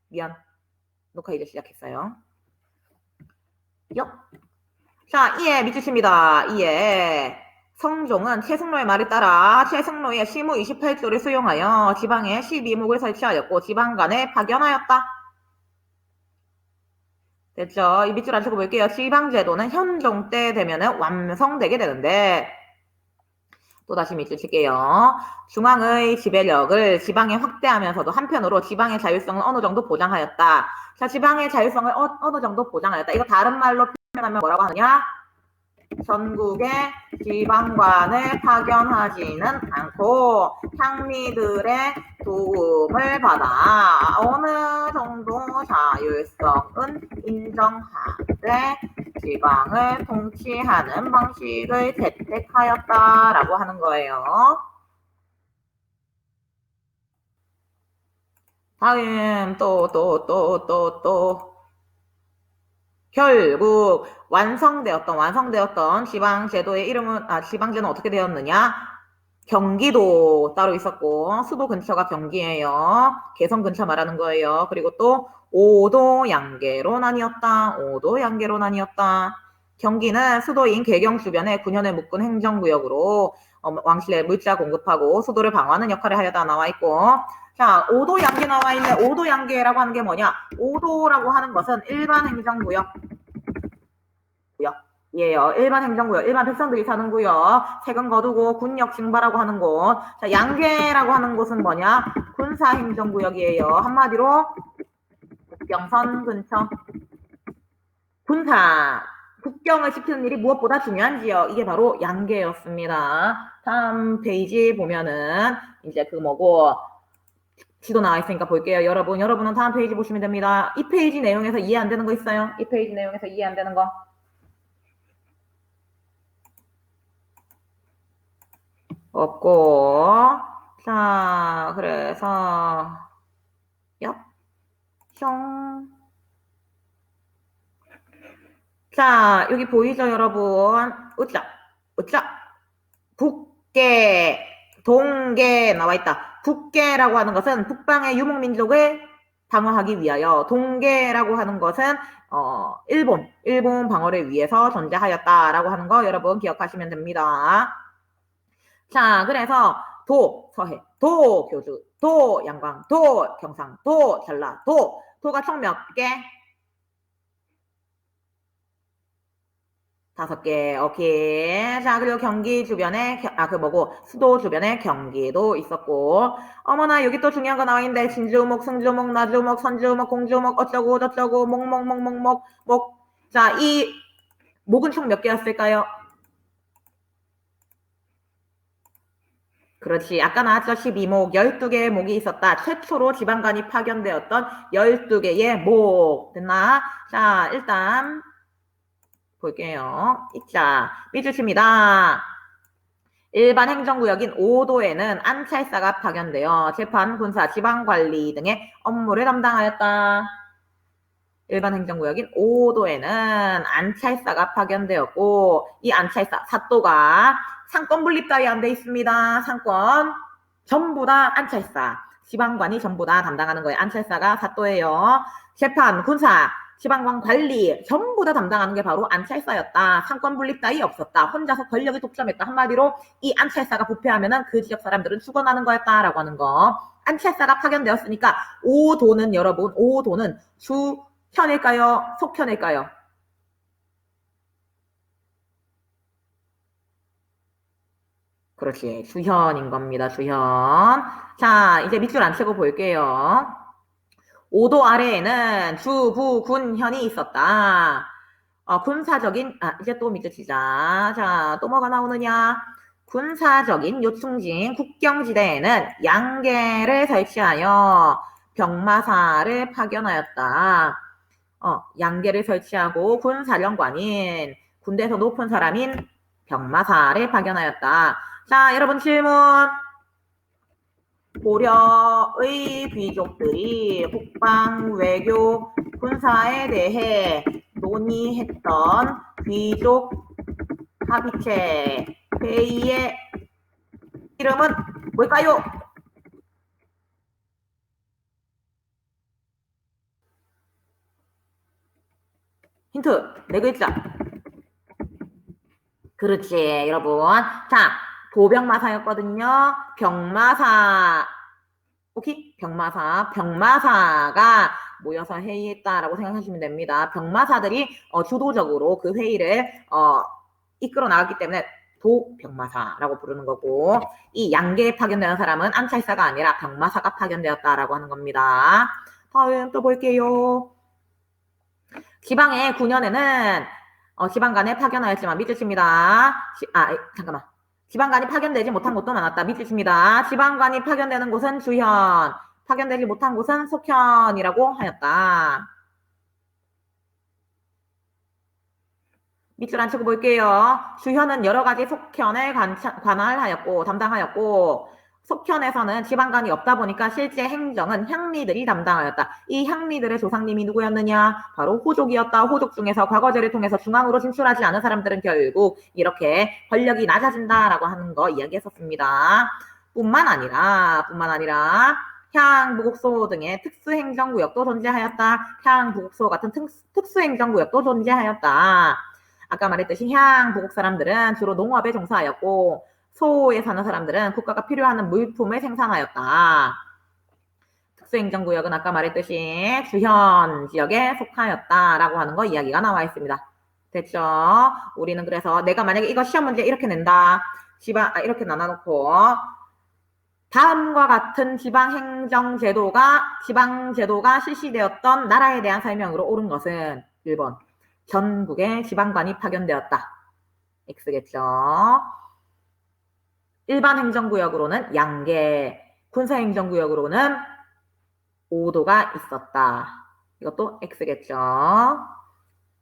미안. 녹화 이제 시작했어요. 자, 이에 밑주십니다. 이에 성종은 최승로의 말에 따라 최승로의 시무 28조를 수용하여 지방에 12목을 설치하였고 지방간에 파견하였다. 됐죠? 이 밑줄 안 치고 볼게요. 지방제도는 현종 때 되면은 완성되게 되는데 또 다시 밑줄 칠게요. 중앙의 지배력을 지방에 확대하면서도 한편으로 지방의 자율성을 어느 정도 보장하였다. 자, 지방의 자율성을 어느 정도 보장하였다. 이거 다른 말로 표현하면 뭐라고 하느냐? 전국의 지방관을 파견하지는 않고 향리들의 도움을 받아 어느 정도 자율성은 인정하되 지방을 통치하는 방식을 채택하였다라고 하는 거예요. 다음 또 결국 완성되었던 지방제도의 이름은 지방제는 어떻게 되었느냐? 경기도 따로 있었고 수도 근처가 경기예요. 개성 근처 말하는 거예요. 그리고 또 5도 양계로 나뉘었다. 경기는 수도인 개경 주변에 9년을 묶은 행정구역으로 왕실에 물자 공급하고 수도를 방어하는 역할을 하려다 나와 있고, 자, 5도 양계 나와 있는 5도 양계라고 하는 게 뭐냐? 5도라고 하는 것은 일반 행정구역. 예요. 일반 행정구역, 일반 백성들이 사는 구역, 세금 거두고 군력 징발하고 하는 곳. 자, 양계라고 하는 곳은 뭐냐? 군사행정구역이에요. 한마디로 국경선 근처. 군사. 국경을 지키는 일이 무엇보다 중요한 지역. 이게 바로 양계였습니다. 다음 페이지 보면은 이제 그 뭐고 지도 나와 있으니까 볼게요. 여러분은 다음 페이지 보시면 됩니다. 이 페이지 내용에서 이해 안 되는 거 있어요? 이 페이지 내용에서 이해 안 되는 거? 없고. 자, 그래서 뿅. 자, 여기 보이죠, 여러분? 으짜 북계, 동계 나와 있다. 북계라고 하는 것은 북방의 유목민족을 방어하기 위하여, 동계라고 하는 것은 일본 방어를 위해서 존재하였다라고 하는 거 여러분 기억하시면 됩니다. 자, 그래서 도, 서해, 도, 교주, 도, 양광, 도, 경상, 도, 전라, 도가 총 몇 개? 5개. 오케이. 자, 그리고 경기 주변에, 수도 주변에 경기도 있었고. 어머나, 여기 또 중요한 거 나와 있는데, 진주목, 승주목, 나주목, 선주목, 공주목, 어쩌고, 저쩌고, 목. 자, 이 목은 총 몇 개였을까요? 그렇지. 아까 나왔죠. 12목. 12개의 목이 있었다. 최초로 지방관이 파견되었던 12개의 목. 됐나? 자, 일단 볼게요. 자, 삐주십니다. 일반 행정구역인 5도에는 안찰사가 파견되어 재판, 군사, 지방관리 등의 업무를 담당하였다. 일반 행정구역인 5도에는 안찰사가 파견되었고, 이 안찰사, 사또가 상권 분립 따위 안 돼 있습니다. 상권 전부 다 안찰사, 지방관이 전부 다 담당하는 거예요. 안찰사가 사또예요. 재판, 군사, 지방관 관리 전부 다 담당하는 게 바로 안찰사였다. 상권 분립 따위 없었다. 혼자서 권력을 독점했다. 한마디로 이 안찰사가 부패하면은 그 지역 사람들은 죽어나는 거였다라고 하는 거. 안찰사가 파견되었으니까 5도는 여러분, 5도는 주현일까요? 속현일까요? 그렇지. 주현인 겁니다. 주현. 자, 이제 밑줄 안 치고 볼게요. 5도 아래에는 주, 부, 군, 현이 있었다. 군사적인, 이제 또 밑줄 치자. 자, 또 뭐가 나오느냐. 군사적인 요충진 국경지대에는 양계를 설치하여 병마사를 파견하였다. 양계를 설치하고 군사령관인 군대에서 높은 사람인 병마사를 파견하였다. 자, 여러분 질문. 고려의 귀족들이 국방, 외교, 군사에 대해 논의했던 귀족 합의체 회의의 이름은 뭘까요? 힌트 네 글자. 그렇지, 여러분. 자, 도병마사였거든요. 병마사. 오케이? 병마사가 모여서 회의했다라고 생각하시면 됩니다. 병마사들이 주도적으로 그 회의를 이끌어 나갔기 때문에 도병마사라고 부르는 거고, 이 양계에 파견되는 사람은 암찰사가 아니라 병마사가 파견되었다라고 하는 겁니다. 다음 또 볼게요. 지방에 9년에는 지방간에 파견하였지만 밑줄칩니다. 잠깐만. 지방간이 파견되지 못한 곳도 많았다. 밑줄칩니다. 지방간이 파견되는 곳은 주현, 파견되지 못한 곳은 속현이라고 하였다. 밑줄 안 치고 볼게요. 주현은 여러 가지 속현을 관할하였고 담당하였고, 속현에서는 지방간이 없다 보니까 실제 행정은 향리들이 담당하였다. 이 향리들의 조상님이 누구였느냐? 바로 호족이었다. 호족 중에서 과거제를 통해서 중앙으로 진출하지 않은 사람들은 결국 이렇게 권력이 낮아진다라고 하는 거 이야기했었습니다. 뿐만 아니라 향부국소 등의 특수행정구역도 존재하였다. 향부국소 같은 특수행정구역도 존재하였다. 아까 말했듯이 향부국 사람들은 주로 농업에 종사하였고, 소에 사는 사람들은 국가가 필요한 물품을 생산하였다. 특수행정구역은 아까 말했듯이 주현 지역에 속하였다라고 하는 거 이야기가 나와 있습니다. 됐죠? 우리는 그래서 내가 만약에 이거 시험 문제 이렇게 낸다. 이렇게 나눠놓고 다음과 같은 지방제도가 실시되었던 나라에 대한 설명으로 옳은 것은 1번. 전국에 지방관이 파견되었다. X겠죠. 일반 행정구역으로는 양계, 군사행정구역으로는 5도가 있었다. 이것도 X겠죠.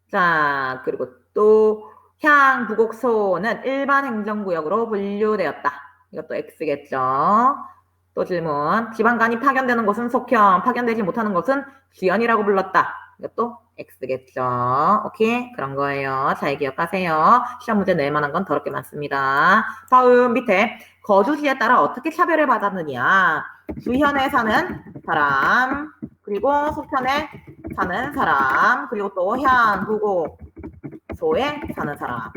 자, 그리고 또 향부곡소는 일반 행정구역으로 분류되었다. 이것도 X겠죠. 또 질문. 지방관이 파견되는 곳은 속현, 파견되지 못하는 곳은 주현이라고 불렀다. 이것도 X겠죠. 오케이? 그런 거예요. 잘 기억하세요. 시험 문제 낼 만한 건 더럽게 많습니다. 다음 밑에 거주지에 따라 어떻게 차별을 받았느냐. 주현에 사는 사람, 그리고 속현에 사는 사람, 그리고 또 향부곡소에 사는 사람.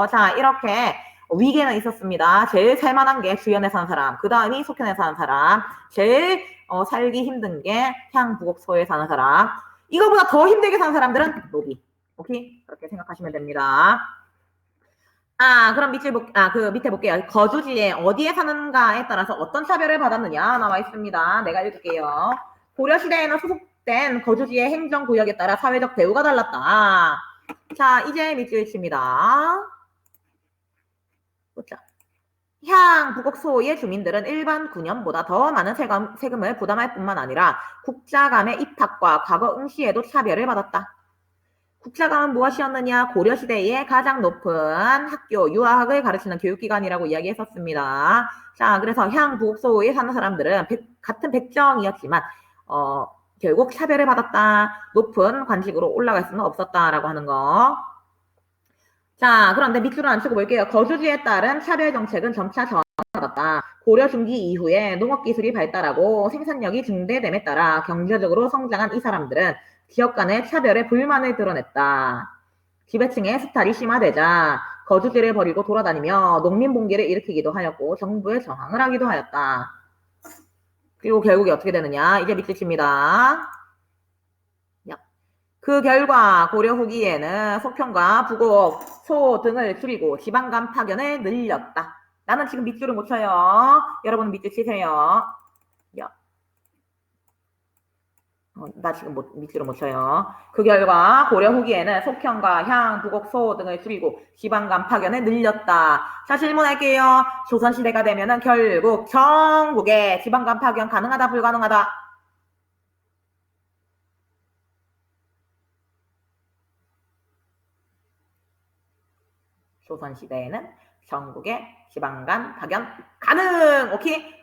자, 이렇게 위계는 있었습니다. 제일 살만한 게 주현에 사는 사람, 그 다음이 속현에 사는 사람, 제일 살기 힘든 게 향부곡소에 사는 사람, 이거보다 더 힘들게 사는 사람들은 노비. 오케이? 그렇게 생각하시면 됩니다. 그럼 그 밑에 볼게요. 거주지에 어디에 사는가에 따라서 어떤 차별을 받았느냐 나와 있습니다. 내가 읽을게요. 고려시대에는 소속된 거주지의 행정구역에 따라 사회적 대우가 달랐다. 자, 이제 밑줄 칩니다. 보자. 향부곡소의 주민들은 일반 군현보다 더 많은 세금을 부담할 뿐만 아니라 국자감의 입학과 과거 응시에도 차별을 받았다. 국자감은 무엇이었느냐? 고려시대의 가장 높은 학교, 유아학을 가르치는 교육기관이라고 이야기했었습니다. 자, 그래서 향부곡소에 사는 사람들은 같은 백정이었지만 결국 차별을 받았다. 높은 관직으로 올라갈 수는 없었다라고 하는 거. 자, 그런데 밑줄은 안 치고 볼게요. 거주지에 따른 차별 정책은 점차 전환받았다. 고려 중기 이후에 농업기술이 발달하고 생산력이 증대됨에 따라 경제적으로 성장한 이 사람들은 지역 간의 차별에 불만을 드러냈다. 지배층의 수탈이 심화되자 거주지를 버리고 돌아다니며 농민봉기를 일으키기도 하였고 정부에 저항을 하기도 하였다. 그리고 결국에 어떻게 되느냐? 이제 밑줄 칩니다. 그 결과 고려 후기에는 속현과 부곡, 소 등을 줄이고 지방간 파견을 늘렸다. 나는 지금 밑줄을 못 쳐요. 여러분 밑줄 치세요. 나 지금 밑줄을 못 쳐요. 그 결과 고려 후기에는 속현과 향, 부곡, 소 등을 줄이고 지방간 파견을 늘렸다. 자, 질문할게요. 조선시대가 되면은 결국 전국에 지방간 파견 가능하다, 불가능하다? 조선시대에는 전국에 지방간 파견 가능! 오케이?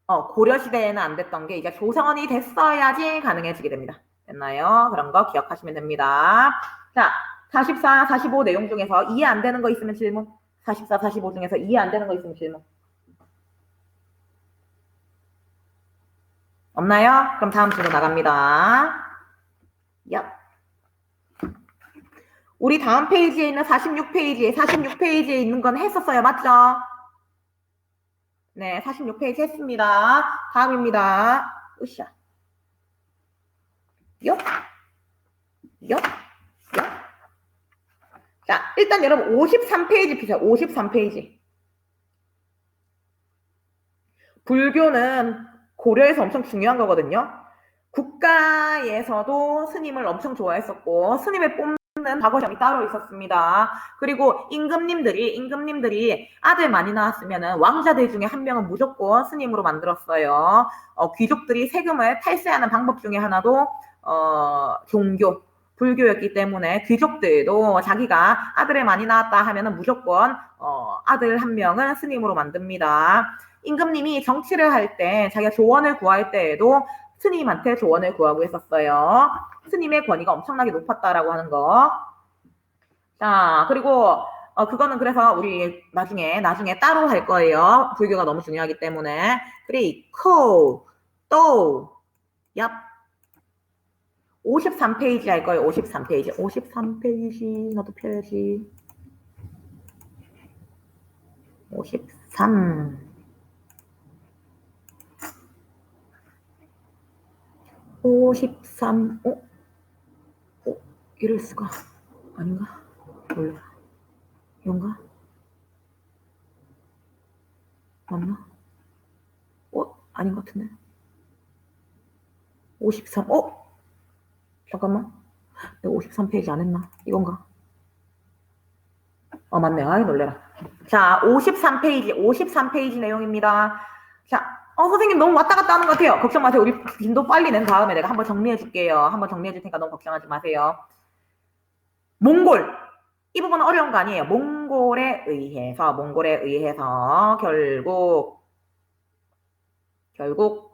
고려시대에는 안 됐던 게 이제 조선이 됐어야지 가능해지게 됩니다. 됐나요? 그런 거 기억하시면 됩니다. 자, 44, 45 내용 중에서 이해 안 되는 거 있으면 질문. 44, 45 중에서 이해 안 되는 거 있으면 질문. 없나요? 그럼 다음 질문 나갑니다. 우리 다음 페이지에 있는 46페이지에 있는 건 했었어요. 맞죠? 네, 46페이지 했습니다. 다음입니다. 으쌰. 요, 요, 요. 자, 일단 여러분 53페이지 피세요. 53페이지. 불교는 고려에서 엄청 중요한 거거든요. 국가에서도 스님을 엄청 좋아했었고 스님을 뽑는 과거시험이 따로 있었습니다. 그리고 임금님들이 아들 많이 낳았으면 왕자들 중에 한 명은 무조건 스님으로 만들었어요. 귀족들이 세금을 탈세하는 방법 중에 하나도 종교, 불교였기 때문에 귀족들도 자기가 아들을 많이 낳았다 하면은 무조건 아들 한 명은 스님으로 만듭니다. 임금님이 정치를 할 때 자기가 조언을 구할 때에도 스님한테 조언을 구하고 있었어요. 스님의 권위가 엄청나게 높았다라고 하는 거. 자, 그리고 그거는 그래서 우리 나중에 따로 할 거예요. 불교가 너무 중요하기 때문에. 그리고 또 얍. 53페이지 할 거예요. 53페이지. 53페이지 나도 펴야지. 53. 53. 이럴 수가. 아닌가? 몰라. 이건가? 맞나? 아닌 것 같은데. 53. 잠깐만. 내가 53페이지 안 했나? 이건가? 맞네. 아이, 놀래라. 자, 53페이지 내용입니다. 자, 선생님 너무 왔다 갔다 하는 것 같아요. 걱정 마세요. 우리 진도 빨리 낸 다음에 내가 한번 정리해 줄게요. 한번 정리해 줄 테니까 너무 걱정하지 마세요. 몽골. 이 부분은 어려운 거 아니에요. 몽골에 의해서 결국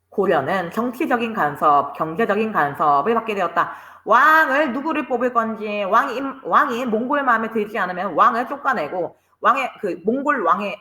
고려는 정치적인 간섭, 경제적인 간섭을 받게 되었다. 왕을 누구를 뽑을 건지 왕이 몽골 마음에 들지 않으면 왕을 쫓아내고 몽골 왕의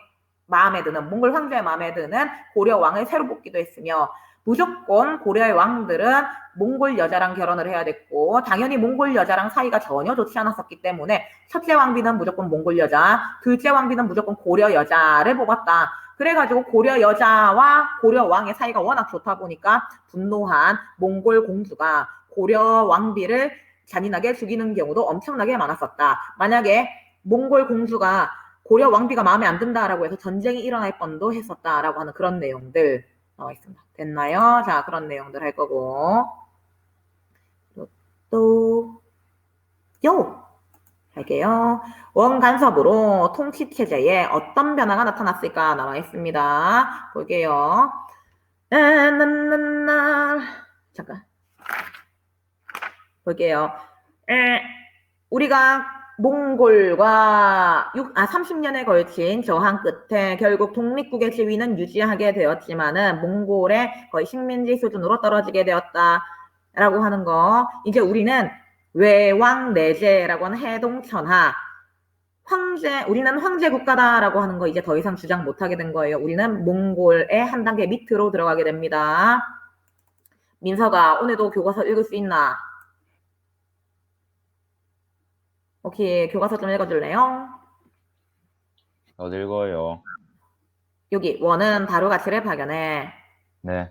마음에 드는 몽골 황제의 마음에 드는 고려 왕을 새로 뽑기도 했으며 무조건 고려의 왕들은 몽골 여자랑 결혼을 해야 됐고 당연히 몽골 여자랑 사이가 전혀 좋지 않았었기 때문에 첫째 왕비는 무조건 몽골 여자, 둘째 왕비는 무조건 고려 여자를 뽑았다. 그래가지고 고려 여자와 고려 왕의 사이가 워낙 좋다 보니까 분노한 몽골 공주가 고려 왕비를 잔인하게 죽이는 경우도 엄청나게 많았었다. 만약에 몽골 공주가 고려 왕비가 마음에 안 든다라고 해서 전쟁이 일어날 뻔도 했었다라고 하는 그런 내용들 나와 있습니다. 됐나요? 자, 그런 내용들 할 거고 할게요. 원간섭으로 통치체제에 어떤 변화가 나타났을까 나와 있습니다. 볼게요. 잠깐. 볼게요. 우리가 몽골과 30년에 걸친 저항 끝에 결국 독립국의 지위는 유지하게 되었지만은 몽골의 거의 식민지 수준으로 떨어지게 되었다라고 하는 거. 이제 우리는 외왕내제라고 하는 해동천하 우리는 황제 국가다라고 하는 거 이제 더 이상 주장 못하게 된 거예요. 우리는 몽골의 한 단계 밑으로 들어가게 됩니다. 민서가 오늘도 교과서 읽을 수 있나? 오케이, 교과서 좀 읽어줄래요? 읽어요. 여기 원은 다루가치를 파견해. 네.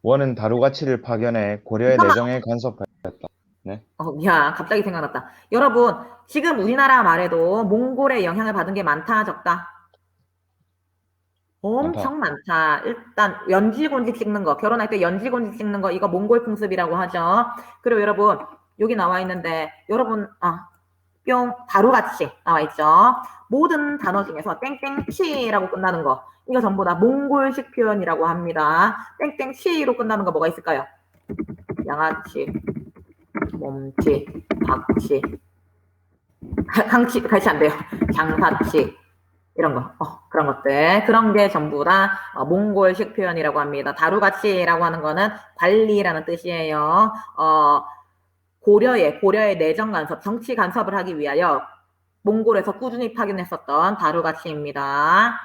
원은 다루가치를 파견해 고려의 내정에 간섭하였다. 네. 야, 갑자기 생각났다. 여러분, 지금 우리나라 말에도 몽골의 영향을 받은 게 많다, 적다? 엄청 많다. 일단 연지곤지 찍는 거, 결혼할 때 연지곤지 찍는 거 이거 몽골 풍습이라고 하죠. 그리고 여러분 여기 나와 있는데 여러분 뿅 다루가치 나와 있죠. 모든 단어 중에서 땡땡치라고 끝나는 거 이거 전부 다 몽골식 표현이라고 합니다. 땡땡치로 끝나는 거 뭐가 있을까요? 양아치, 몸치, 박치, 강치 같이 안 돼요. 장사치 이런 거, 그런 것들. 그런 게 전부 다 몽골식 표현이라고 합니다. 다루가치라고 하는 거는 관리라는 뜻이에요. 고려의 내정 간섭, 정치 간섭을 하기 위하여 몽골에서 꾸준히 파견했었던 다루가치입니다.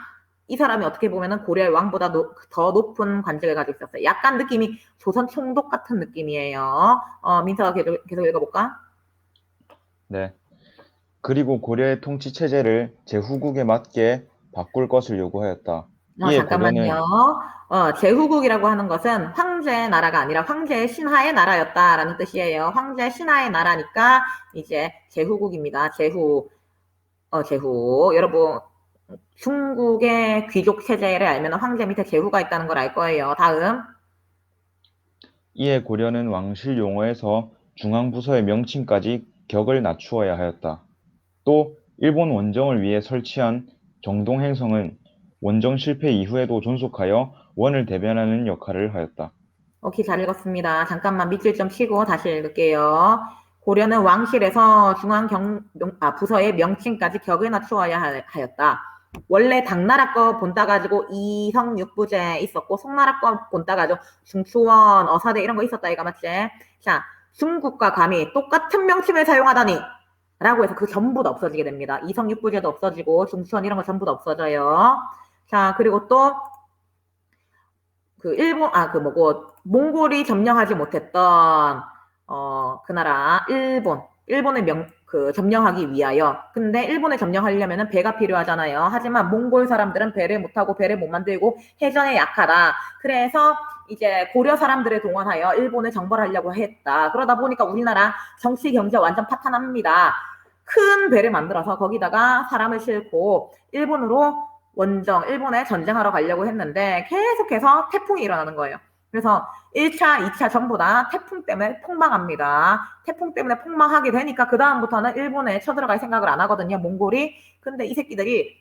이 사람이 어떻게 보면은 고려의 왕보다 더 높은 관직을 가지고 있었어요. 약간 느낌이 조선 총독 같은 느낌이에요. 민서가 계속 읽어볼까? 네. 그리고 고려의 통치 체제를 제후국에 맞게 바꿀 것을 요구하였다. 이에 고려는 잠깐만요. 제후국이라고 하는 것은 황제의 나라가 아니라 황제의 신하의 나라였다라는 뜻이에요. 황제 신하의 나라니까 이제 제후국입니다. 제후. 여러분, 중국의 귀족 체제를 알면 황제 밑에 제후가 있다는 걸 알 거예요. 다음. 이에 고려는 왕실 용어에서 중앙부서의 명칭까지 격을 낮추어야 하였다. 또 일본 원정을 위해 설치한 정동행성은 원정 실패 이후에도 존속하여 원을 대변하는 역할을 하였다. 오케이, 잘 읽었습니다. 잠깐만 밑줄 좀 치고 다시 읽을게요. 고려는 왕실에서 부서의 명칭까지 격을 낮추어야 하였다. 원래 당나라 거 본따 가지고 이성육부제 있었고 송나라 거 본따 가지고 중추원, 어사대 이런 거 있었다 이가 맞지? 자, 중국과 감히 똑같은 명칭을 사용하다니 라고 해서 그 전부 다 없어지게 됩니다. 이성육부제도 없어지고 중추원 이런 거 전부 다 없어져요. 자, 그리고 또 몽골이 점령하지 못했던, 그 나라, 일본을 점령하기 위하여. 근데 일본을 점령하려면은 배가 필요하잖아요. 하지만 몽골 사람들은 배를 못하고 배를 못 만들고 해전에 약하다. 그래서 이제 고려 사람들을 동원하여 일본을 정벌하려고 했다. 그러다 보니까 우리나라 정치, 경제 완전 파탄납니다. 큰 배를 만들어서 거기다가 사람을 싣고 일본에 전쟁하러 가려고 했는데 계속해서 태풍이 일어나는 거예요. 그래서 1차, 2차 전부 다 태풍 때문에 폭망합니다. 태풍 때문에 폭망하게 되니까 그 다음부터는 일본에 쳐들어갈 생각을 안 하거든요, 몽골이. 근데 이 새끼들이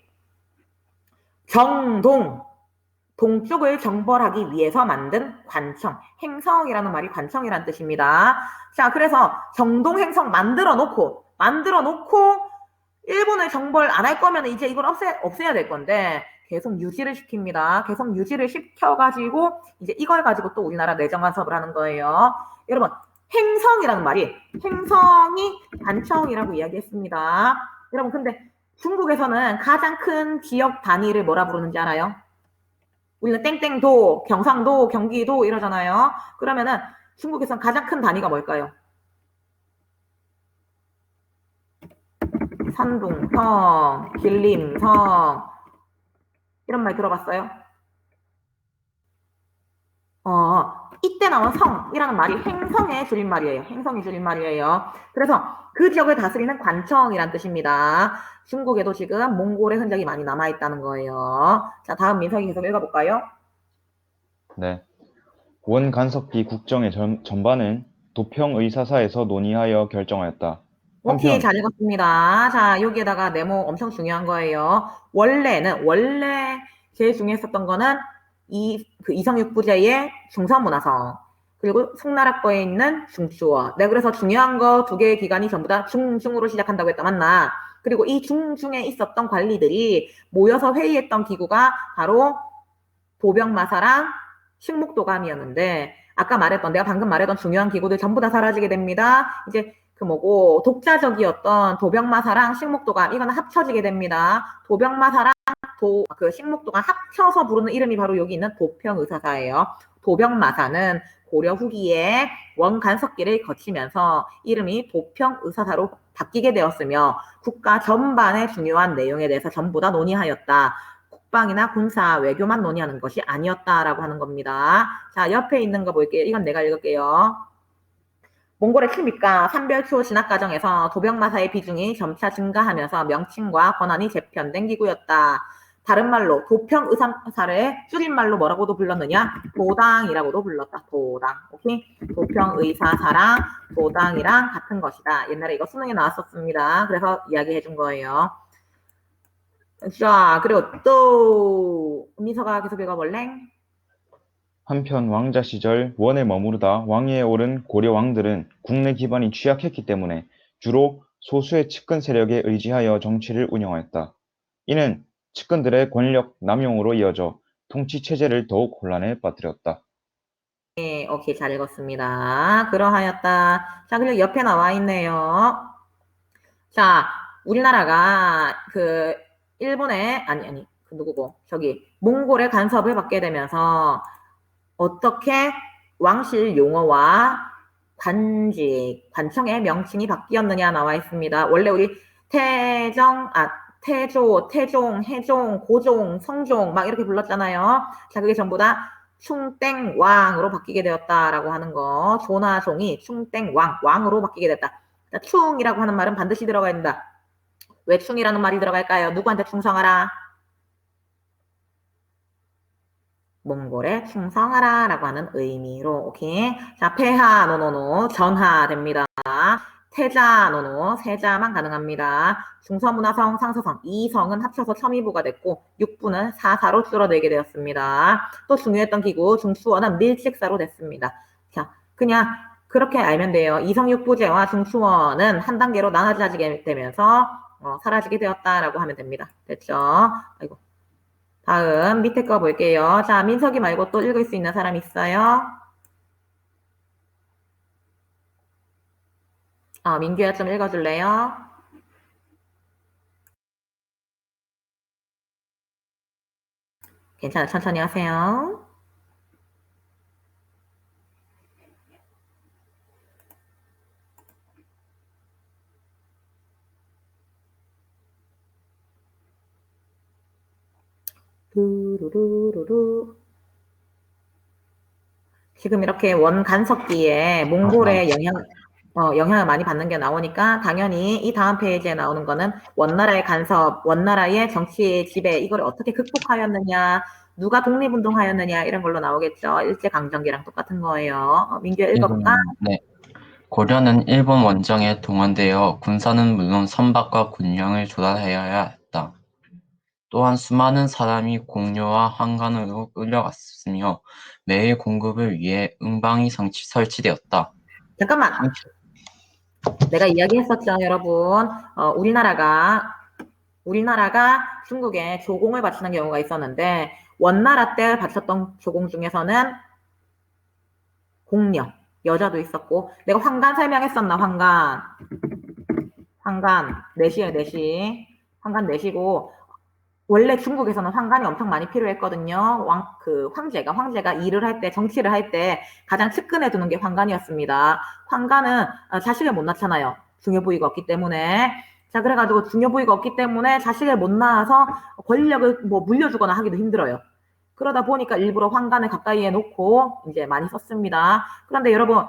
동쪽을 정벌하기 위해서 만든 관청, 행성이라는 말이 관청이라는 뜻입니다. 자, 그래서 정동행성 만들어 놓고 일본을 정벌 안 할 거면 이제 이걸 없애야 될 건데 계속 유지를 시킵니다. 계속 유지를 시켜가지고 이제 이걸 가지고 또 우리나라 내정 간섭을 하는 거예요. 여러분, 행성이라는 말이 행성이 관청이라고 이야기했습니다. 여러분, 근데 중국에서는 가장 큰 지역 단위를 뭐라 부르는지 알아요? 우리는 땡땡도, 경상도, 경기도 이러잖아요. 그러면은 중국에서는 가장 큰 단위가 뭘까요? 산둥성, 길림성 이런 말 들어봤어요? 이때 나온 성이라는 말이 행성의 줄임말이에요. 행성의 줄임말이에요. 그래서 그 지역을 다스리는 관청이란 뜻입니다. 중국에도 지금 몽골의 흔적이 많이 남아있다는 거예요. 자, 다음 민석이 계속 읽어볼까요? 네. 원 간섭기 국정의 전반은 도평의사사에서 논의하여 결정하였다. 오케이, 한편 잘 읽었습니다. 자, 여기에다가 네모 엄청 중요한 거예요. 원래 제일 중요했었던 거는 이성육부제의 중서문화성, 그리고 송나라 거에 있는 중추어. 네, 그래서 중요한 거 두 개의 기관이 전부 다 중으로 시작한다고 했다, 맞나? 그리고 이 중에 있었던 관리들이 모여서 회의했던 기구가 바로 도병마사랑 식목도감이었는데, 내가 방금 말했던 중요한 기구들 전부 다 사라지게 됩니다. 이제 독자적이었던 도병마사랑 식목도감, 이거는 합쳐지게 됩니다. 도병마사랑 식목도감 합쳐서 부르는 이름이 바로 여기 있는 도평의사사예요. 도병마사는 고려 후기에 원간섭기를 거치면서 이름이 도평의사사로 바뀌게 되었으며 국가 전반의 중요한 내용에 대해서 전부 다 논의하였다. 국방이나 군사, 외교만 논의하는 것이 아니었다라고 하는 겁니다. 자, 옆에 있는 거 볼게요. 이건 내가 읽을게요. 몽골의 출입과 산별초 진학 과정에서 도병마사의 비중이 점차 증가하면서 명칭과 권한이 재편된 기구였다. 다른 말로 도평의사사를 줄임말로 뭐라고도 불렀느냐? 도당이라고도 불렀다. 도당. 오케이? 도평의사사랑 도당이랑 같은 것이다. 옛날에 이거 수능에 나왔었습니다. 그래서 이야기해 준 거예요. 자, 그리고 또 민서가 계속 읽어볼래? 한편 왕자 시절 원에 머무르다 왕위에 오른 고려 왕들은 국내 기반이 취약했기 때문에 주로 소수의 측근 세력에 의지하여 정치를 운영하였다. 이는 측근들의 권력 남용으로 이어져 통치 체제를 더욱 혼란에 빠뜨렸다. 네, 오케이, 잘 읽었습니다. 그러하였다. 자, 그리고 옆에 나와 있네요. 자, 우리나라가 일본에, 누구고 저기 몽골의 간섭을 받게 되면서 어떻게 왕실 용어와 관직, 관청의 명칭이 바뀌었느냐 나와 있습니다. 원래 우리 태조, 태종, 해종, 고종, 성종 막 이렇게 불렀잖아요. 자, 그게 전부 다 충땡왕으로 바뀌게 되었다라고 하는 거. 조나 종이 충땡왕, 왕으로 바뀌게 됐다. 자, 충이라고 하는 말은 반드시 들어가야 된다. 왜 충이라는 말이 들어갈까요? 누구한테 충성하라? 몽골에 충성하라 라고 하는 의미로. 오케이. 자, 폐하 노노노 전하 됩니다. 태자 노노 세자만 가능합니다. 중서문화성 상서성 이 성은 합쳐서 첨의부가 됐고 6부는 사사로 줄어들게 되었습니다. 또 중요했던 기구 중추원은 밀직사로 됐습니다. 자, 그냥 그렇게 알면 돼요. 이성육부제와 중추원은 한 단계로 나눠지게 되면서 사라지게 되었다라고 하면 됩니다. 됐죠? 아이고. 다음 밑에 거 볼게요. 자, 민석이 말고 또 읽을 수 있는 사람 있어요? 민규야 좀 읽어줄래요? 괜찮아, 천천히 하세요. 루루루루루. 지금 이렇게 원간섭기에 몽골의 영향을 많이 받는 게 나오니까 당연히 이 다음 페이지에 나오는 거는 원나라의 간섭, 원나라의 정치 지배 이걸 어떻게 극복하였느냐, 누가 독립운동하였느냐 이런 걸로 나오겠죠. 일제강점기랑 똑같은 거예요. 민규 읽어볼까? 네. 고려는 일본 원정에 동원되어 군사는 물론 선박과 군량을 조달하여야 했다. 또한 수많은 사람이 공료와 한간으로 끌려갔으며 매일 공급을 위해 응방이 설치되었다. 잠깐만. 내가 이야기했었죠, 여러분. 우리나라가 중국에 조공을 바치는 경우가 있었는데 원나라 때 바쳤던 조공 중에서는 공녀, 여자도 있었고 내가 황간 설명했었나? 황간 내시예요, 내시. 황간 내시고 원래 중국에서는 황간이 엄청 많이 필요했거든요. 황제가 일을 할 때, 정치를 할 때 가장 측근에 두는 게 황간이었습니다. 황간은 자식을 못 낳잖아요. 중요 부위가 없기 때문에. 자, 그래가지고 중요 부위가 없기 때문에 자식을 못 낳아서 권력을 뭐 물려주거나 하기도 힘들어요. 그러다 보니까 일부러 황간을 가까이에 놓고 이제 많이 썼습니다. 그런데 여러분,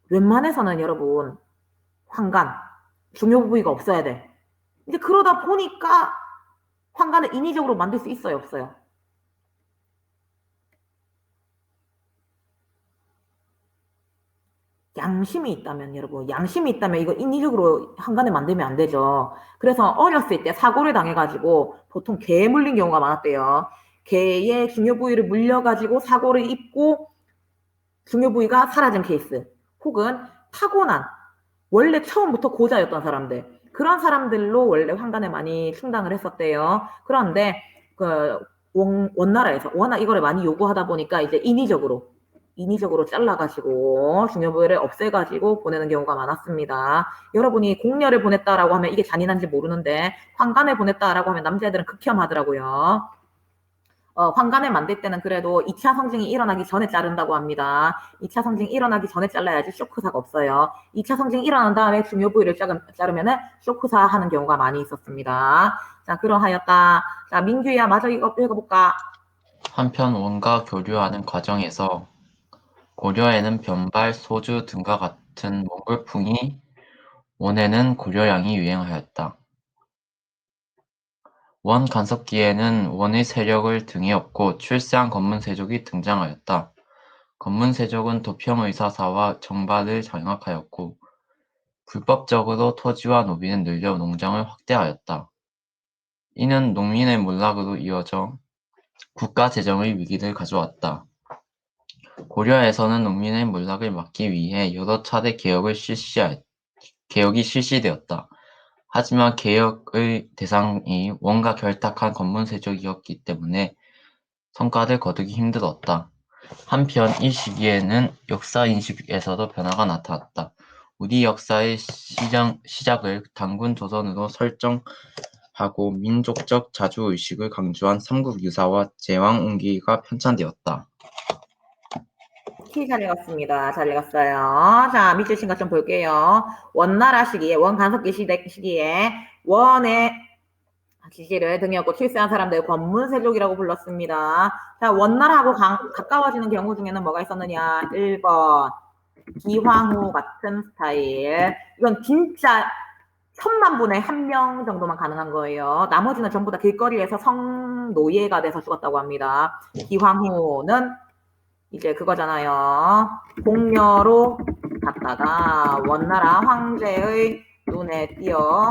웬만해서는 여러분, 황간, 중요 부위가 없어야 돼. 이제 그러다 보니까 황간을 인위적으로 만들 수 있어요, 없어요? 양심이 있다면 여러분, 양심이 있다면 이거 인위적으로 황간을 만들면 안 되죠. 그래서 어렸을 때 사고를 당해가지고 보통 개에 물린 경우가 많았대요. 개의 중요 부위를 물려가지고 사고를 입고 중요 부위가 사라진 케이스, 혹은 타고난 원래 처음부터 고자였던 사람들, 그런 사람들로 원래 황간을 많이 충당을 했었대요. 그런데 원나라에서 워낙 이거를 많이 요구하다 보니까 이제 인위적으로 잘라가지고 중요 부위를 없애가지고 보내는 경우가 많았습니다. 여러분이 공녀를 보냈다라고 하면 이게 잔인한지 모르는데 황간을 보냈다라고 하면 남자애들은 극혐하더라고요. 황간을 만들 때는 그래도 2차 성징이 일어나기 전에 자른다고 합니다. 2차 성징이 일어나기 전에 잘라야지 쇼크사가 없어요. 2차 성징이 일어난 다음에 중요 부위를 자르면 쇼크사 하는 경우가 많이 있었습니다. 자, 그러하였다. 자, 민규야, 마저 이거 읽어볼까? 한편 원과 교류하는 과정에서 고려에는 변발, 소주 등과 같은 몽골풍이, 원에는 고려양이 유행하였다. 원 간섭기에는 원의 세력을 등에 업고 출세한 건문세족이 등장하였다. 건문세족은 도평의사사와 정발을 장악하였고 불법적으로 토지와 노비는 늘려 농장을 확대하였다. 이는 농민의 몰락으로 이어져 국가 재정의 위기를 가져왔다. 고려에서는 농민의 몰락을 막기 위해 여러 차례 개혁이 실시되었다. 하지만 개혁의 대상이 원과 결탁한 건문세족이었기 때문에 성과를 거두기 힘들었다. 한편 이 시기에는 역사인식에서도 변화가 나타났다. 우리 역사의 시작을 단군 조선으로 설정 하고 민족적 자주의식을 강조한 삼국유사와 제왕옹기가 편찬되었다. 키 잘 읽었습니다. 잘 읽었어요. 자, 밑줄 친 것 좀 볼게요. 원나라 시기에, 원간섭기 시기에 원의 지시를 등에 업고 출세한 사람들 권문세족이라고 불렀습니다. 자, 원나라하고 가까워지는 경우 중에는 뭐가 있었느냐? 1번 기황후 같은 스타일. 이건 진짜 1000만 분의 1명 정도만 가능한 거예요. 나머지는 전부 다 길거리에서 성노예가 돼서 죽었다고 합니다. 기황후는 이제 그거잖아요. 공녀로 갔다가 원나라 황제의 눈에 띄어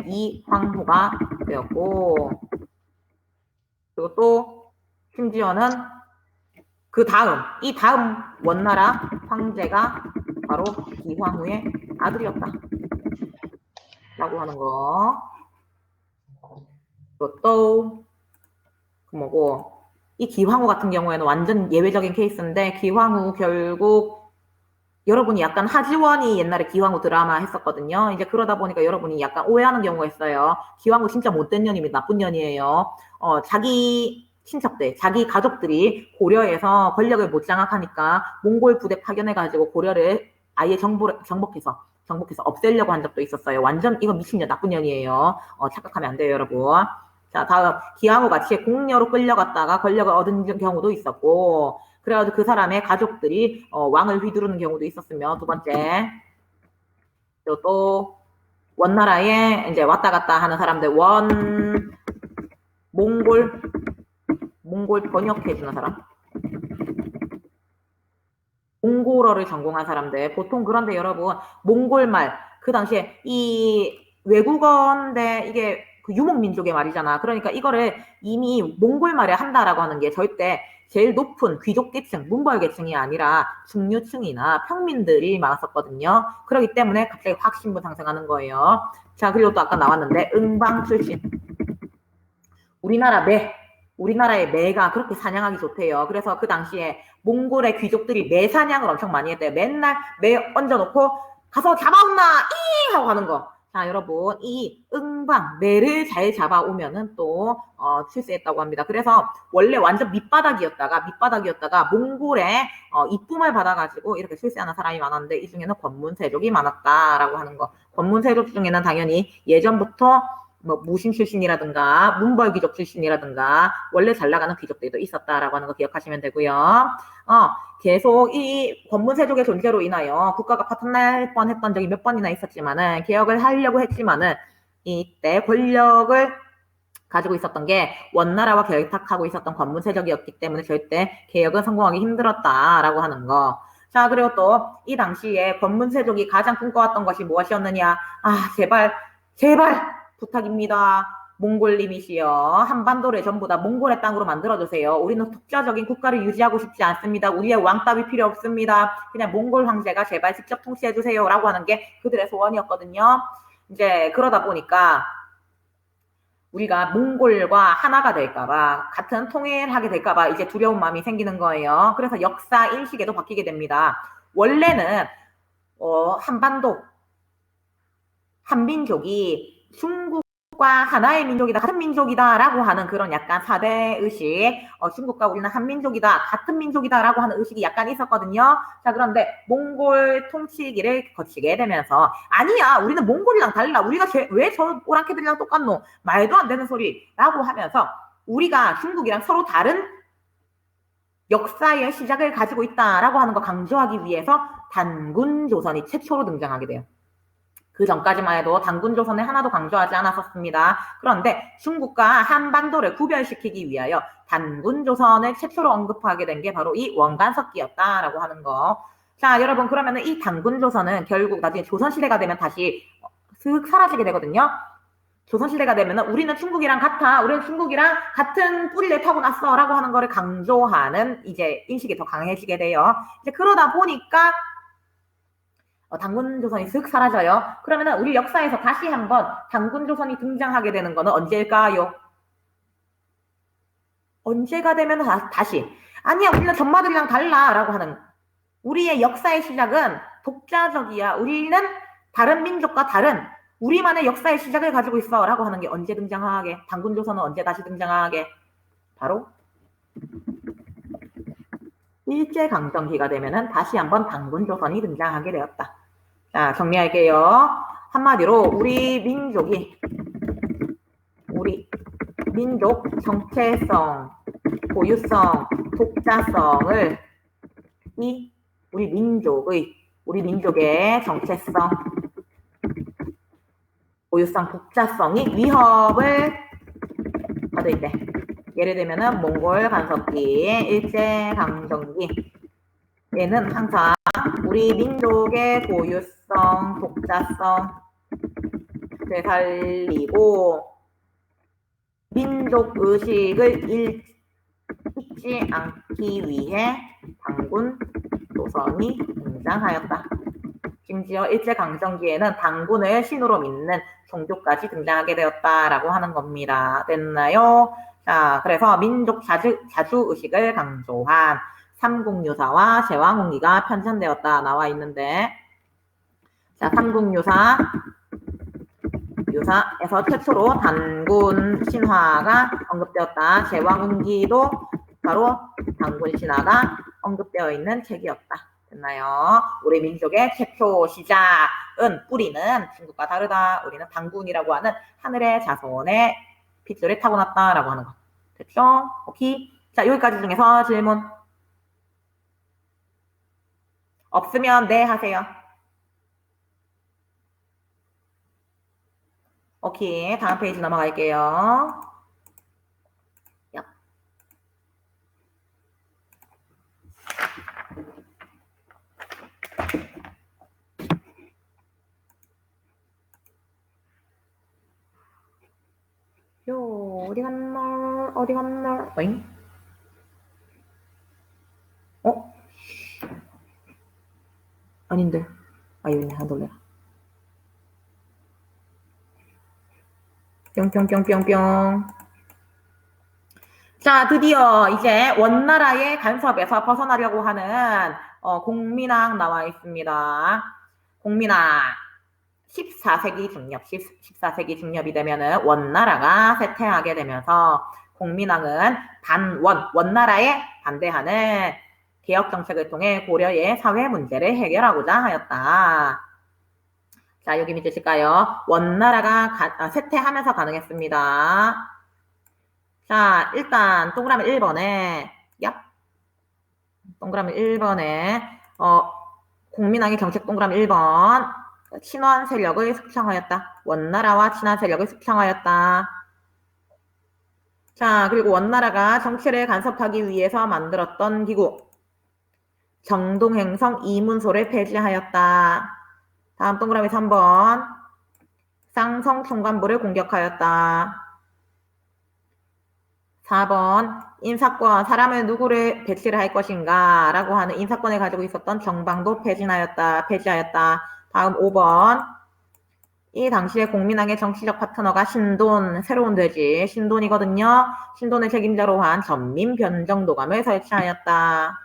이황후가 되었고, 그리고 또 심지어는 이 다음 원나라 황제가 바로 기황후의 아들이었다 라고 하는 거. 그리고 또 뭐고, 이 기황후 같은 경우에는 완전 예외적인 케이스인데, 기황후 결국 여러분이 약간 하지원이 옛날에 기황후 드라마 했었거든요. 이제 그러다 보니까 여러분이 약간 오해하는 경우가 있어요. 기황후 진짜 못된 년입니다. 나쁜 년이에요. 자기 친척들, 자기 가족들이 고려에서 권력을 못 장악하니까 몽골 부대 파견해가지고 고려를 아예 정복해서 없애려고 한 적도 있었어요. 완전 이거 미친년, 나쁜 년이에요. 착각하면 안 돼요, 여러분. 자, 다음 기황후 같이 공녀로 끌려갔다가 권력을 얻은 경우도 있었고, 그래가지고 그 사람의 가족들이 왕을 휘두르는 경우도 있었으며, 두 번째 또 원나라에 이제 왔다 갔다 하는 사람들, 몽골 번역해주는 사람, 몽골어를 전공한 사람들. 보통 그런데 여러분, 몽골말 그 당시에 이 외국어인데 이게 그 유목민족의 말이잖아. 그러니까 이거를 이미 몽골말에 한다라고 하는 게 절대 제일 높은 귀족계층, 문벌계층이 아니라 중류층이나 평민들이 많았었거든요. 그렇기 때문에 갑자기 확 신분상승하는 거예요. 자, 그리고 또 아까 나왔는데 응방 출신. 우리나라의 매가 그렇게 사냥하기 좋대요. 그래서 그 당시에 몽골의 귀족들이 매 사냥을 엄청 많이 했대요. 맨날 매 얹어놓고 가서 잡아온나 잉 하고 가는 거. 자, 여러분, 이 응방 매를 잘 잡아오면은 또 출세했다고 합니다. 그래서 원래 완전 밑바닥이었다가 몽골의 이쁨을 받아가지고 이렇게 출세하는 사람이 많았는데, 이 중에는 권문세족이 많았다라고 하는 거. 권문세족 중에는 당연히 예전부터 뭐 무신 출신이라든가 문벌 귀족 출신이라든가 원래 잘 나가는 귀족들도 있었다라고 하는 거 기억하시면 되고요. 계속 이 권문세족의 존재로 인하여 국가가 파탄날 뻔했던 적이 몇 번이나 있었지만은, 개혁을 하려고 했지만은 이때 권력을 가지고 있었던 게 원나라와 결탁하고 있었던 권문세족이었기 때문에 절대 개혁은 성공하기 힘들었다라고 하는 거. 자, 그리고 또 이 당시에 권문세족이 가장 꿈꿔왔던 것이 무엇이었느냐? 제발 부탁입니다. 몽골님이시여, 한반도를 전부 다 몽골의 땅으로 만들어주세요. 우리는 독자적인 국가를 유지하고 싶지 않습니다. 우리의 왕 따위 필요 없습니다. 그냥 몽골 황제가 제발 직접 통치해주세요 라고 하는 게 그들의 소원이었거든요. 이제 그러다 보니까 우리가 몽골과 하나가 될까봐, 같은 통일하게 될까봐 이제 두려운 마음이 생기는 거예요. 그래서 역사 인식에도 바뀌게 됩니다. 원래는 한민족이 중국과 하나의 민족이다, 같은 민족이다라고 하는 그런 약간 사대의식, 중국과 우리는 한민족이다, 같은 민족이다라고 하는 의식이 약간 있었거든요. 자, 그런데 몽골 통치기를 거치게 되면서, 아니야, 우리는 몽골이랑 달라, 우리가 왜 저 오랑캐들이랑 똑같노, 말도 안 되는 소리라고 하면서 우리가 중국이랑 서로 다른 역사의 시작을 가지고 있다라고 하는 거 강조하기 위해서 단군조선이 최초로 등장하게 돼요. 그 전까지만 해도 단군조선을 하나도 강조하지 않았었습니다. 그런데 중국과 한반도를 구별시키기 위하여 단군조선을 최초로 언급하게 된 게 바로 이 원간석기였다라고 하는 거. 자, 여러분, 그러면은 이 단군조선은 결국 나중에 조선시대가 되면 다시 슥 사라지게 되거든요. 조선시대가 되면은 우리는 중국이랑 같아, 우리는 중국이랑 같은 뿌리를 타고났어 라고 하는 거를 강조하는 이제 인식이 더 강해지게 돼요. 이제 그러다 보니까 단군조선이 슥 사라져요. 그러면은 우리 역사에서 다시 한번 단군조선이 등장하게 되는 거는 언제일까요? 언제가 되면 다시 아니야, 우리는 전마들이랑 달라 라고 하는, 우리의 역사의 시작은 독자적이야, 우리는 다른 민족과 다른 우리만의 역사의 시작을 가지고 있어 라고 하는 게 언제 등장하게? 단군조선은 언제 다시 등장하게? 바로 일제강점기가 되면은 다시 한번 단군조선이 등장하게 되었다. 자, 정리할게요. 한마디로 우리 민족 정체성, 고유성, 독자성을 우리 민족의 정체성, 고유성, 독자성이 위협을 받을 때, 예를 들면은 몽골 간섭기, 일제강점기, 얘는 항상 우리 민족의 고유성, 독자성 되살리고 민족 의식을 잊지 않기 위해 단군 조선이 등장하였다. 심지어 일제강점기에는 단군을 신으로 믿는 종교까지 등장하게 되었다라고 하는 겁니다. 됐나요? 자, 그래서 민족 자주의식을 강조한 삼국유사와 제왕홍기가 편찬되었다 나와 있는데, 자, 삼국유사에서 최초로 단군 신화가 언급되었다. 제왕홍기도 바로 단군 신화가 언급되어 있는 책이었다. 됐나요? 우리 민족의 최초 시작은, 뿌리는 중국과 다르다. 우리는 단군이라고 하는 하늘의 자손의 핏줄을 타고났다라고 하는 거. 됐죠? 오케이. 자, 여기까지 중에서 질문 없으면 네 하세요. 오케이. 다음 페이지 넘어갈게요. 어디 갔나? 어잉? 아닌데. 여기 있네. 한 돌려라. 뿅뿅뿅뿅뿅. 자, 드디어 이제 원나라의 간섭에서 벗어나려고 하는 공민왕 나와 있습니다. 공민왕 14세기 중엽이 되면은 원나라가 쇠퇴하게 되면서 공민왕은 원나라에 반대하는 개혁 정책을 통해 고려의 사회 문제를 해결하고자 하였다. 자, 여기 밑에 칠까요? 원나라가 쇠퇴하면서 가능했습니다. 자, 일단 동그라미 1번에 동그라미 1번에 공민왕의 정책 동그라미 1번 친원 세력을 숙청하였다. 원나라와 친한 세력을 숙청하였다. 자, 그리고 원나라가 정치를 간섭하기 위해서 만들었던 기구 정동행성 이문소를 폐지하였다. 다음 동그라미 3번 쌍성 총관부를 공격하였다. 4번 인사권, 사람을 누구를 배치를 할 것인가 라고 하는 인사권을 가지고 있었던 정방도 폐지하였다. 다음 5번 이 당시에 공민왕의 정치적 파트너가 새로운 돼지 신돈이거든요. 신돈을 책임자로 한 전민변정도감을 설치하였다.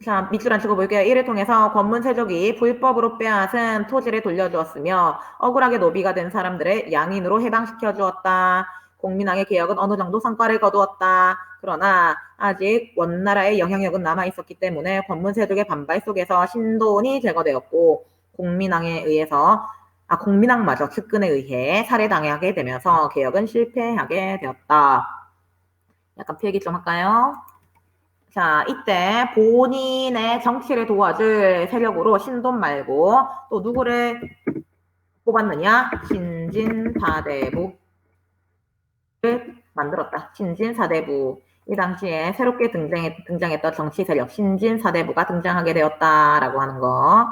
자, 밑줄 안 치고 볼게요. 이를 통해서 권문세족이 불법으로 빼앗은 토지를 돌려주었으며 억울하게 노비가 된 사람들을 양인으로 해방시켜 주었다. 공민왕의 개혁은 어느 정도 성과를 거두었다. 그러나 아직 원나라의 영향력은 남아있었기 때문에 권문세족의 반발 속에서 신돈이 제거되었고 공민왕마저 측근에 의해 살해당하게 되면서 개혁은 실패하게 되었다. 약간 필기 좀 할까요? 자, 이때 본인의 정치를 도와줄 세력으로 신돈 말고 또 누구를 뽑았느냐? 신진사대부를 만들었다. 신진사대부. 이 당시에 새롭게 등장했던 정치 세력 신진사대부가 등장하게 되었다라고 하는 거.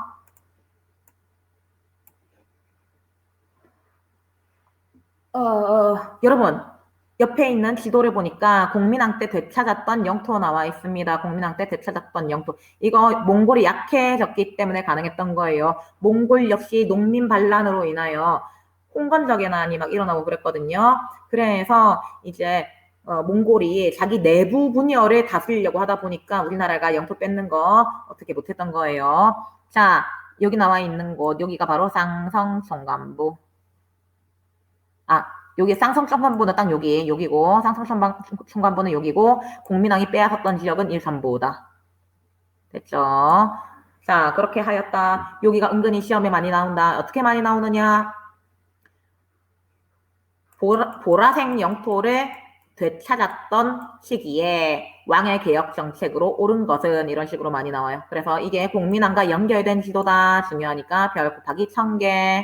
여러분, 옆에 있는 지도를 보니까 공민왕 때 되찾았던 영토 나와 있습니다. 공민왕 때 되찾았던 영토. 이거 몽골이 약해졌기 때문에 가능했던 거예요. 몽골 역시 농민 반란으로 인하여 홍건적의 난이 막 일어나고 그랬거든요. 그래서 이제 몽골이 자기 내부 분열을 다스리려고 하다 보니까 우리나라가 영토 뺏는 거 어떻게 못했던 거예요. 자, 여기 나와 있는 곳, 여기가 바로 쌍성총관부. 여기 쌍성총관부는 딱 여기고, 쌍성총관부는 여기고, 공민왕이 빼앗았던 지역은 일산부다. 됐죠? 자, 그렇게 하였다. 여기가 은근히 시험에 많이 나온다. 어떻게 많이 나오느냐? 보라색 영토를 되찾았던 시기에 왕의 개혁 정책으로 옳은 것은 이런 식으로 많이 나와요. 그래서 이게 공민왕과 연결된 지도다. 중요하니까 별 곱하기 1000개.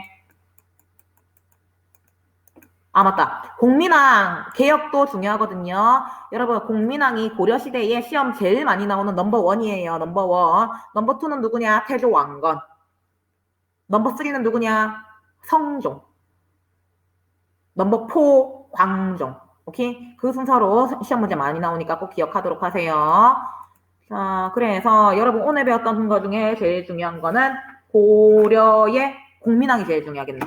맞다. 공민왕 개혁도 중요하거든요. 여러분, 공민왕이 고려시대에 시험 제일 많이 나오는 넘버1이에요. 넘버1. 넘버2는 누구냐? 태조 왕건. 넘버3는 누구냐? 성종. 넘버4 광종. 오케이? 그 순서로 시험 문제 많이 나오니까 꼭 기억하도록 하세요. 자, 그래서 여러분 오늘 배웠던 것 중에 제일 중요한 거는 고려의 공민왕이 제일 중요하겠네.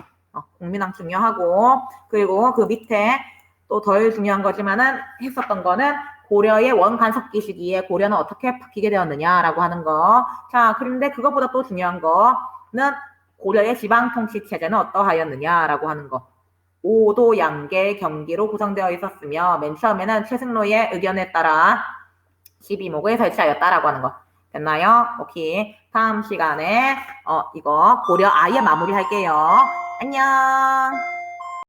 공민왕 중요하고, 그리고 그 밑에 또 덜 중요한 거지만은 했었던 거는 고려의 원간섭기 시기에 고려는 어떻게 바뀌게 되었느냐라고 하는 거. 자, 그런데 그거보다 또 중요한 거는 고려의 지방통치 체제는 어떠하였느냐라고 하는 거. 5도 양계 경기로 구성되어 있었으며 맨 처음에는 최승로의 의견에 따라 12목을 설치하였다라고 하는 거. 됐나요? 오케이. 다음 시간에 이거 고려 아예 마무리할게요. 안녕.